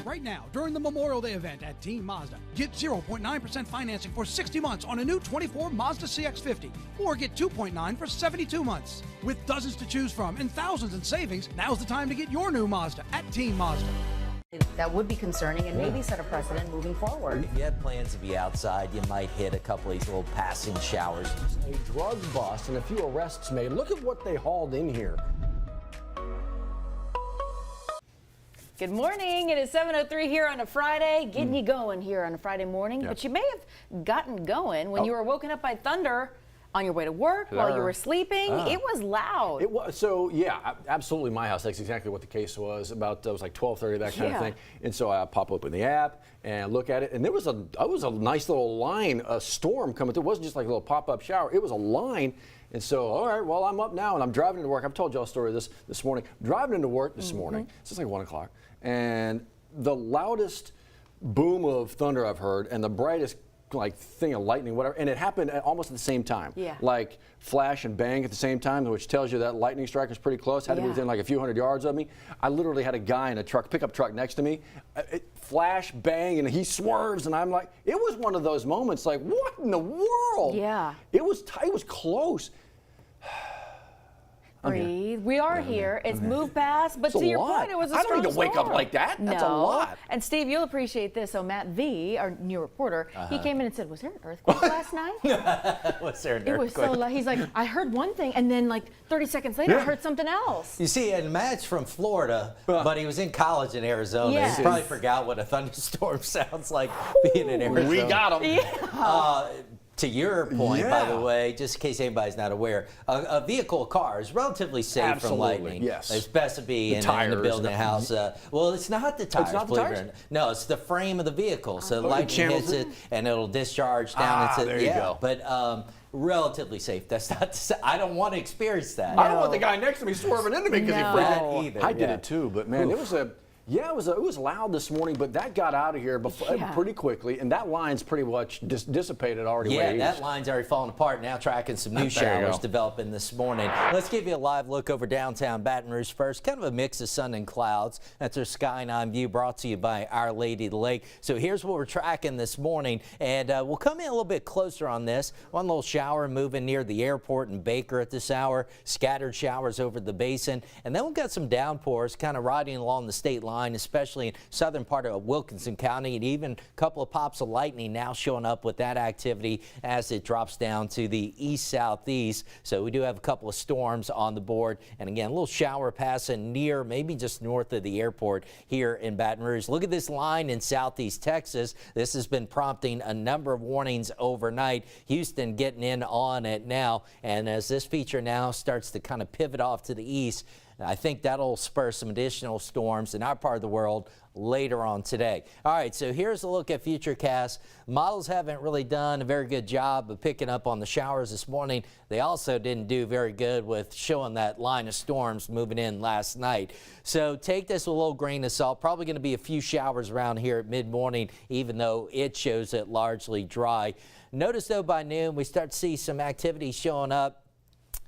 Right now, during the Memorial Day event at Team Mazda, get 0.9% financing for 60 months on a new 24 Mazda CX-50, or get 2.9 for 72 months. With dozens to choose from and thousands in savings, now's the time to get your new Mazda at Team Mazda. That would be concerning and maybe set a precedent moving forward. If you had plans to be outside, you might hit a couple of these little passing showers. A drug bust and a few arrests made. Look at what they hauled in here. Good morning. It is 7:03 here on a Friday, getting you going here on a Friday morning. Yeah. But you may have gotten going when you were woken up by thunder on your way to work, while you were sleeping. It was loud. It was, so yeah, absolutely my house. That's exactly what the case was. About, it was like 12:30, that kind of thing. And so I pop open the app and look at it, and there was a nice little line, a storm coming through. It wasn't just like a little pop-up shower. It was a line. And so, all right, well, I'm up now, and I'm driving into work. I've told y'all a story this morning. Driving into work this morning, so it's like 1 o'clock, and the loudest boom of thunder I've heard, and the brightest like thing of lightning, whatever, and it happened almost at the same time. Yeah. Like flash and bang at the same time, which tells you that lightning strike was pretty close. Had to be within like a few hundred yards of me. I literally had a guy in a pickup truck next to me. Flash, bang, and he swerves, and I'm like, it was one of those moments like, what in the world? Yeah. It was close. Breathe. We are here. It's moved past, but to your point, it was a strong I don't need to wake up storm. like that. That's a lot. And Steve, you'll appreciate this. So Matt V, our new reporter, he came in and said, "Was there an earthquake last night?" Was there an It was so loud. He's like, "I heard one thing, and then like 30 seconds later, I heard something else." You see, and Matt's from Florida, but he was in college in Arizona. Yes. He probably forgot what a thunderstorm sounds like being in Arizona. We got him. Yeah. To your point, by the way, just in case anybody's not aware, a vehicle, a car, is relatively safe from lightning. Yes. It's best to be in a building, a house. Well, it's not the tires. It's not the tires? It or not. No, it's the frame of the vehicle. So lightning hits it, and it'll discharge down into there you go. But relatively safe. That's not to say, I don't want to experience that. I don't want the guy next to me swerving into me because he freaked out. Either. I did it too, but man, it was loud this morning, but that got out of here pretty quickly, and that line's pretty much dissipated already. Yeah, that line's already falling apart. Now tracking some new showers developing this morning. Let's give you a live look over downtown Baton Rouge first. Kind of a mix of sun and clouds. That's our Sky 9 view brought to you by Our Lady of the Lake. So here's what we're tracking this morning, and we'll come in a little bit closer on this. One little shower moving near the airport and Baker at this hour. Scattered showers over the basin, and then we've got some downpours kind of riding along the state line, especially in southern part of Wilkinson County, and even a couple of pops of lightning now showing up with that activity as it drops down to the east-southeast. So we do have a couple of storms on the board, and again, a little shower passing near, maybe just north of the airport here in Baton Rouge. Look at this line in southeast Texas. This has been prompting a number of warnings overnight. Houston getting in on it now, and as this feature now starts to kind of pivot off to the east, I think that'll spur some additional storms in our part of the world later on today. All right, so here's a look at Futurecast. Models haven't really done a very good job of picking up on the showers this morning. They also didn't do very good with showing that line of storms moving in last night. So take this with a little grain of salt. Probably going to be a few showers around here at mid-morning, even though it shows it largely dry. Notice, though, by noon, we start to see some activity showing up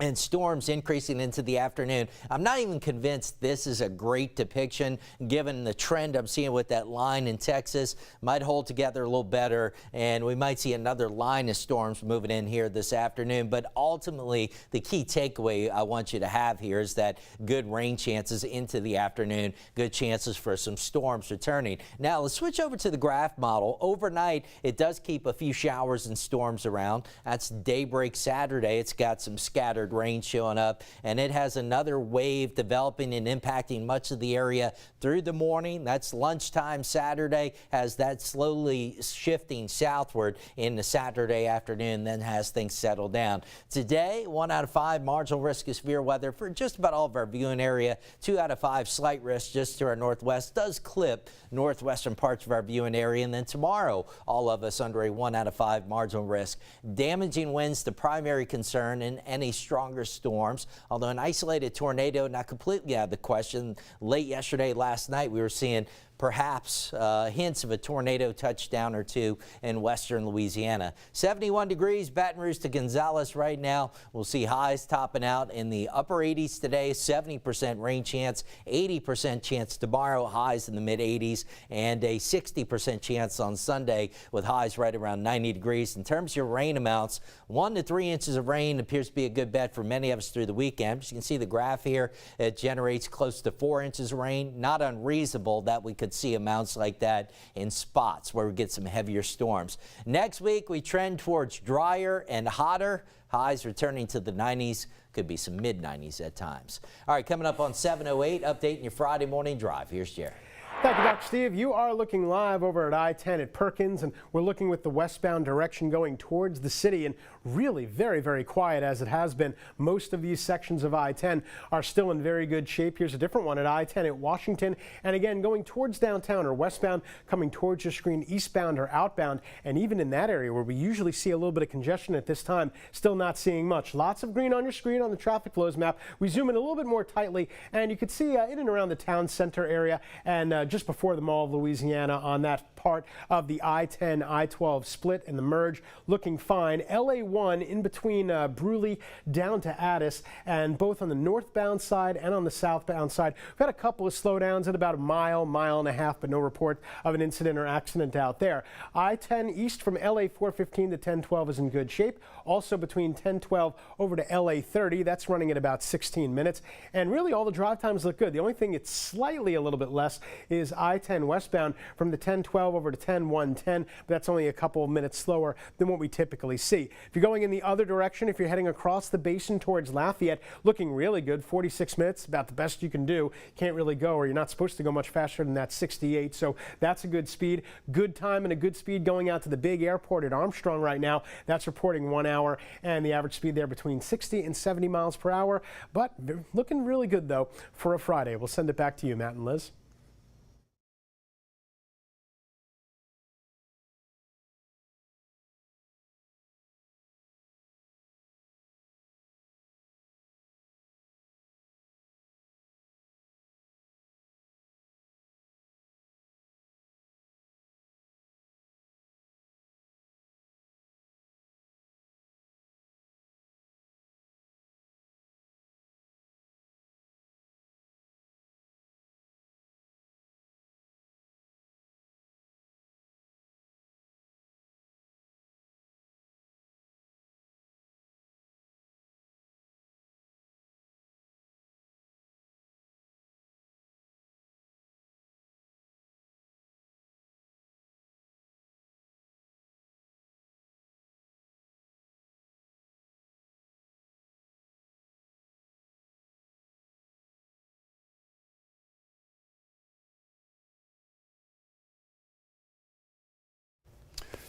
and storms increasing into the afternoon. I'm not even convinced this is a great depiction given the trend I'm seeing with that line in Texas. Might hold together a little better, and we might see another line of storms moving in here this afternoon. But ultimately, the key takeaway I want you to have here is that good rain chances into the afternoon, good chances for some storms returning. Now let's switch over to the graph model. Overnight, it does keep a few showers and storms around. That's daybreak Saturday. It's got some scattered rain showing up, and it has another wave developing and impacting much of the area through the morning. That's lunchtime Saturday, has that slowly shifting southward in the Saturday afternoon, then has things settle down. Today, 1 out of 5 marginal risk of severe weather for just about all of our viewing area. 2 out of 5 slight risk just to our northwest. Does clip northwestern parts of our viewing area, and then tomorrow, all of us under a 1 out of 5 marginal risk. Damaging winds, the primary concern, and any stronger storms, although an isolated tornado not completely out of the question. Late yesterday, last night, we were seeing perhaps hints of a tornado touchdown or two in western Louisiana. 71 degrees, Baton Rouge to Gonzales right now. We'll see highs topping out in the upper 80s today, 70% rain chance, 80% chance tomorrow, highs in the mid 80s, and a 60% chance on Sunday with highs right around 90 degrees. In terms of your rain amounts, 1 to 3 inches of rain appears to be a good bet for many of us through the weekend. As you can see the graph here, it generates close to 4 inches of rain. Not unreasonable that we could see amounts like that in spots where we get some heavier storms. Next week, we trend towards drier and hotter. Highs returning to the 90s, could be some mid-90s at times. All right, coming up on 7:08, updating your Friday morning drive. Here's Jerry. Thank you, Dr. Steve. You are looking live over at I-10 at Perkins, and we're looking with the westbound direction going towards the city, and really very, very quiet as it has been. Most of these sections of I-10 are still in very good shape. Here's a different one at I-10 at Washington, and again going towards downtown or westbound, coming towards your screen, eastbound or outbound, and even in that area where we usually see a little bit of congestion at this time, still not seeing much. Lots of green on your screen on the traffic flows map. We zoom in a little bit more tightly, and you can see in and around the town center area and just before the Mall of Louisiana on that part of the I-10, I-12 split and the merge, looking fine. LA1 in between Bruley down to Addis, and both on the northbound side and on the southbound side. We've had a couple of slowdowns at about a mile, mile and a half, but no report of an incident or accident out there. I-10 east from LA 415 to 1012 is in good shape. Also between 1012 over to LA 30, that's running at about 16 minutes. And really all the drive times look good. The only thing it's slightly a little bit less is I-10 westbound from the 1012 over to 10110, but that's only a couple of minutes slower than what we typically see. If you're going in the other direction, if you're heading across the basin towards Lafayette, looking really good, 46 minutes, about the best you can do. Can't really go, or you're not supposed to go much faster than that 68, so that's a good speed. Good time and a good speed going out to the big airport at Armstrong right now. That's reporting 1 hour, and the average speed there between 60 and 70 miles per hour, but looking really good though for a Friday. We'll send it back to you, Matt and Liz.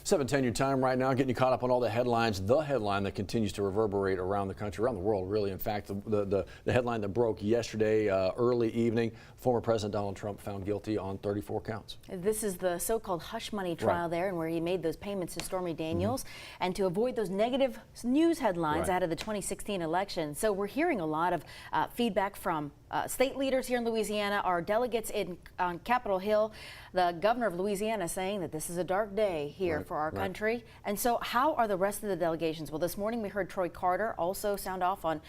$7:10 your time right now, getting you caught up on all the headlines. The headline that continues to reverberate around the country, around the world, really. In fact, the headline that broke yesterday early evening, former President Donald Trump found guilty on 34 counts. This is the so-called hush money trial there, and where he made those payments to Stormy Daniels, and to avoid those negative news headlines out of the 2016 election. So we're hearing a lot of feedback from state leaders here in Louisiana, our delegates on Capitol Hill, the governor of Louisiana saying that this is a dark day here for our country. And so how are the rest of the delegations? Well, this morning we heard Troy Carter also sound off on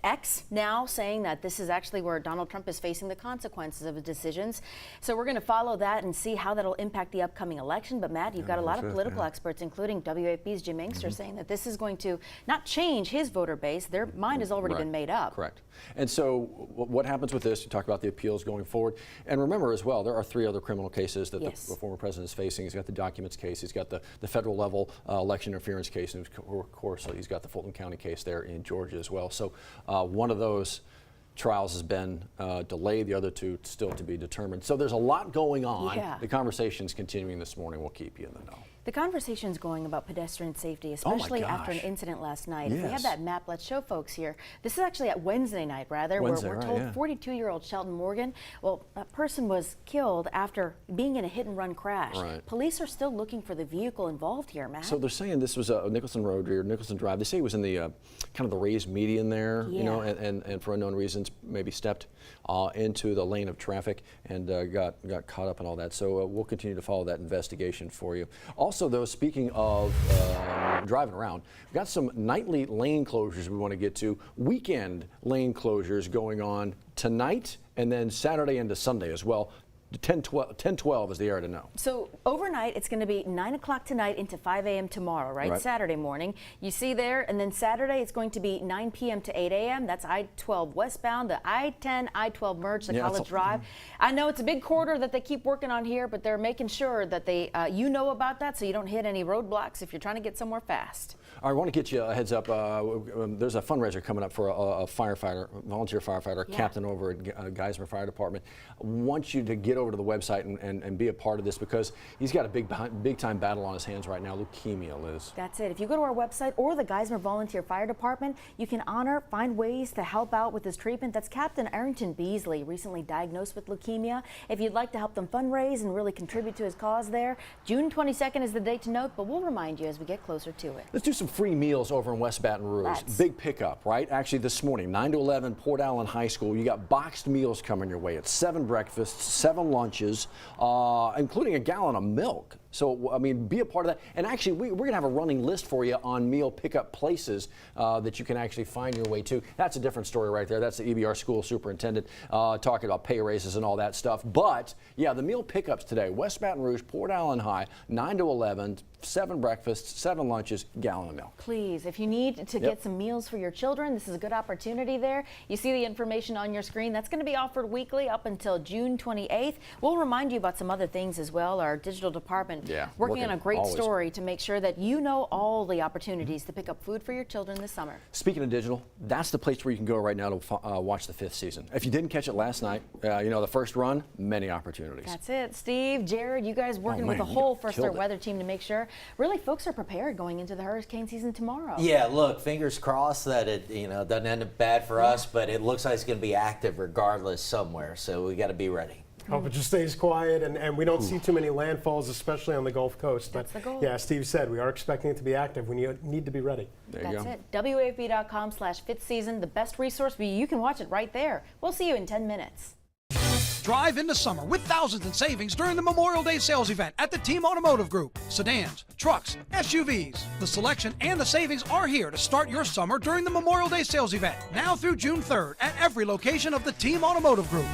X now, saying that this is actually where Donald Trump is facing the consequences of his decisions. So we're going to follow that and see how that'll impact the upcoming election. But Matt, you've got a lot of political experts, including WAFB's Jim Inkster, saying that this is going to not change his voter base. Their mind has already been made up. Correct. And so what happens with this? You talk about the appeals going forward. And remember as well, there are 3 other criminal cases that the former president is facing. He's got the documents case. He's got the federal level election interference case. And of course, he's got the Fulton County case there in Georgia as well. So one of those trials has been delayed, the other 2 still to be determined. So there's a lot going on. The conversation's continuing this morning. We'll keep you in the know. The conversation's going about pedestrian safety, especially after an incident last night. If we have that map, let's show folks here. This is actually at Wednesday night, rather, where we're told 42-year-old Shelton Morgan, well, that person was killed after being in a hit-and-run crash. Police are still looking for the vehicle involved here, Matt. So they're saying this was a Nicholson Road or Nicholson Drive. They say it was in the kind of the raised median there, you know, and for unknown reasons maybe stepped into the lane of traffic and got caught up in all that. So we'll continue to follow that investigation for you. Also, though, speaking of driving around, we've got some nightly lane closures we want to get to. Weekend lane closures going on tonight and then Saturday into Sunday as well. 10-12 is the area to know. So overnight, it's going to be 9 o'clock tonight into 5 a.m. tomorrow, right? Saturday morning. You see there, and then Saturday, it's going to be 9 p.m. to 8 a.m. That's I-12 westbound, the I-10, I-12 merge, the College Drive. I know it's a big corridor that they keep working on here, but they're making sure that they, you know about that so you don't hit any roadblocks if you're trying to get somewhere fast. I want to get you a heads up. There's a fundraiser coming up for a firefighter, volunteer firefighter, captain over at Geismar Fire Department. Want you to get over to the website and be a part of this because he's got a big time battle on his hands right now, leukemia, Liz. That's it. If you go to our website or the Geismar Volunteer Fire Department, you can find ways to help out with this treatment. That's Captain Arrington Beasley, recently diagnosed with leukemia. If you'd like to help them fundraise and really contribute to his cause there, June 22nd is the date to note, but we'll remind you as we get closer to it. Let's do some free meals over in West Baton Rouge. Big pickup, right? Actually, this morning, 9 to 11, Port Allen High School. You got boxed meals coming your way. It's 7 breakfasts, 7 lunches, including a gallon of milk. So, I mean, be a part of that. And actually, we're going to have a running list for you on meal pickup places that you can actually find your way to. That's a different story right there. That's the EBR school superintendent talking about pay raises and all that stuff. But, yeah, the meal pickups today, West Baton Rouge, Port Allen High, 9 to 11, 7 breakfasts, 7 lunches, gallon of milk. Please, if you need to get some meals for your children, this is a good opportunity there. You see the information on your screen. That's going to be offered weekly up until June 28th. We'll remind you about some other things as well. Our digital department working on a great story to make sure that you know all the opportunities to pick up food for your children this summer. Speaking of digital, that's the place where you can go right now to watch the 5th season. If you didn't catch it last night, you know, the first run, many opportunities. That's it. Steve, Jared, you guys working with the whole First Alert weather team to make sure really folks are prepared going into the hurricane season tomorrow. Yeah, look, fingers crossed that it doesn't end up bad for us, but it looks like it's going to be active regardless somewhere, so we got to be ready. Hope it just stays quiet and we don't see too many landfalls, especially on the Gulf Coast. That's the goal. Yeah, Steve said we are expecting it to be active. We need to be ready. There you go. That's it. WAFB.com/5th season, the best resource for you. You can watch it right there. We'll see you in 10 minutes. Drive into summer with thousands in savings during the Memorial Day sales event at the Team Automotive Group. Sedans, trucks, SUVs. The selection and the savings are here to start your summer during the Memorial Day sales event, now through June 3rd at every location of the Team Automotive Group.